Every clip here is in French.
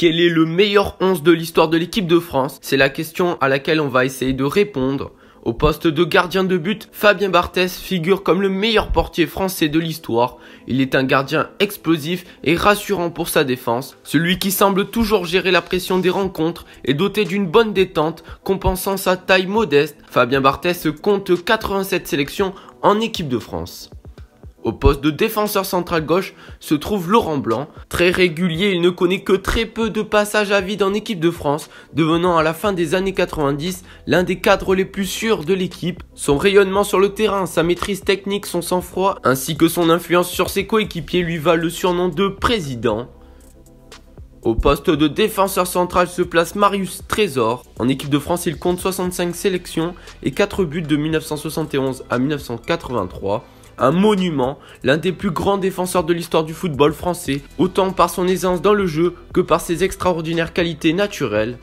Quel est le meilleur 11 de l'histoire de l'équipe de France? C'est la question à laquelle on va essayer de répondre. Au poste de gardien de but, Fabien Barthez figure comme le meilleur portier français de l'histoire. Il est un gardien explosif et rassurant pour sa défense. Celui qui semble toujours gérer la pression des rencontres est doté d'une bonne détente, compensant sa taille modeste. Fabien Barthez compte 87 sélections en équipe de France. Au poste de défenseur central gauche se trouve Laurent Blanc. Très régulier, il ne connaît que très peu de passages à vide en équipe de France, devenant à la fin des années 90 l'un des cadres les plus sûrs de l'équipe. Son rayonnement sur le terrain, sa maîtrise technique, son sang-froid, ainsi que son influence sur ses coéquipiers lui valent le surnom de président. Au poste de défenseur central se place Marius Trésor. En équipe de France, il compte 65 sélections et 4 buts de 1971 à 1983. Un monument, l'un des plus grands défenseurs de l'histoire du football français, autant par son aisance dans le jeu que par ses extraordinaires qualités naturelles.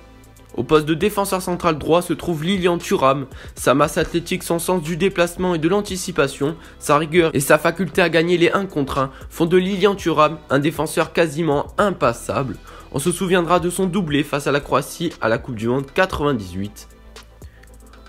Au poste de défenseur central droit se trouve Lilian Thuram. Sa masse athlétique, son sens du déplacement et de l'anticipation, sa rigueur et sa faculté à gagner les 1 contre 1 font de Lilian Thuram un défenseur quasiment impassable. On se souviendra de son doublé face à la Croatie à la Coupe du Monde 98.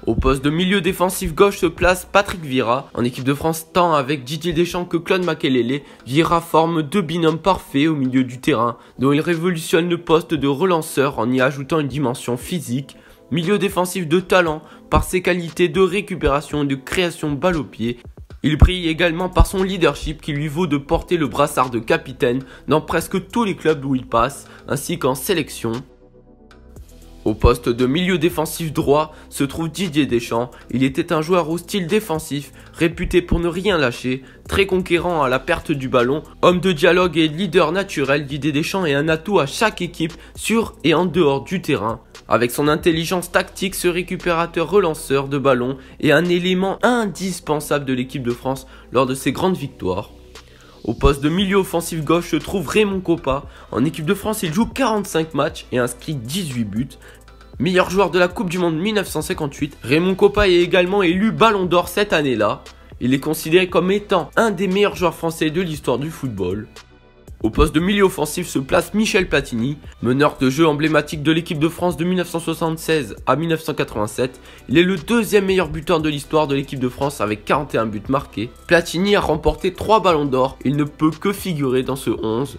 Au poste de milieu défensif gauche se place Patrick Vieira. En équipe de France, tant avec Didier Deschamps que Claude Makélélé, Vieira forme deux binômes parfaits au milieu du terrain, dont il révolutionne le poste de relanceur en y ajoutant une dimension physique. Milieu défensif de talent par ses qualités de récupération et de création balle au pied. Il brille également par son leadership qui lui vaut de porter le brassard de capitaine dans presque tous les clubs où il passe, ainsi qu'en sélection. Au poste de milieu défensif droit se trouve Didier Deschamps. Il était un joueur au style défensif, réputé pour ne rien lâcher, très conquérant à la perte du ballon. Homme de dialogue et leader naturel, Didier Deschamps est un atout à chaque équipe, sur et en dehors du terrain. Avec son intelligence tactique, ce récupérateur relanceur de ballon est un élément indispensable de l'équipe de France lors de ses grandes victoires. Au poste de milieu offensif gauche se trouve Raymond Kopa. En équipe de France, il joue 45 matchs et inscrit 18 buts. Meilleur joueur de la Coupe du Monde 1958, Raymond Kopa est également élu Ballon d'Or cette année-là. Il est considéré comme étant un des meilleurs joueurs français de l'histoire du football. Au poste de milieu offensif se place Michel Platini, meneur de jeu emblématique de l'équipe de France de 1976 à 1987. Il est le deuxième meilleur buteur de l'histoire de l'équipe de France avec 41 buts marqués. Platini a remporté 3 ballons d'or, il ne peut que figurer dans ce 11.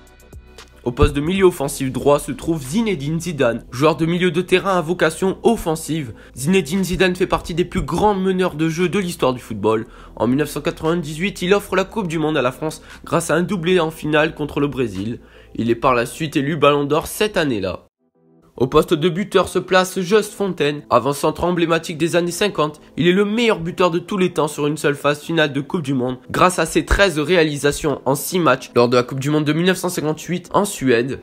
Au poste de milieu offensif droit se trouve Zinedine Zidane, joueur de milieu de terrain à vocation offensive. Zinedine Zidane fait partie des plus grands meneurs de jeu de l'histoire du football. En 1998, il offre la Coupe du Monde à la France grâce à un doublé en finale contre le Brésil. Il est par la suite élu Ballon d'Or cette année-là. Au poste de buteur se place Just Fontaine, avant-centre emblématique des années 50. Il est le meilleur buteur de tous les temps sur une seule phase finale de Coupe du Monde, grâce à ses 13 réalisations en 6 matchs lors de la Coupe du Monde de 1958 en Suède.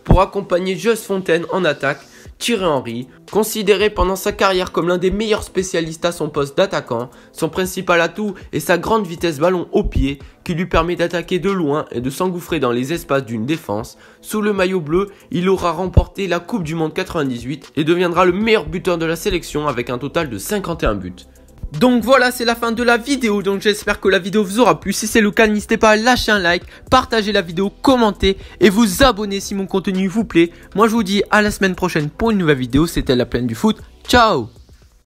Pour accompagner Just Fontaine en attaque, Thierry Henry, considéré pendant sa carrière comme l'un des meilleurs spécialistes à son poste d'attaquant, son principal atout est sa grande vitesse ballon au pied qui lui permet d'attaquer de loin et de s'engouffrer dans les espaces d'une défense. Sous le maillot bleu, il aura remporté la Coupe du Monde 98 et deviendra le meilleur buteur de la sélection avec un total de 51 buts. Donc voilà, c'est la fin de la vidéo, donc j'espère que la vidéo vous aura plu. Si c'est le cas, n'hésitez pas à lâcher un like, partager la vidéo, commenter et vous abonner si mon contenu vous plaît. Moi je vous dis à la semaine prochaine pour une nouvelle vidéo, c'était la plaine du foot, ciao.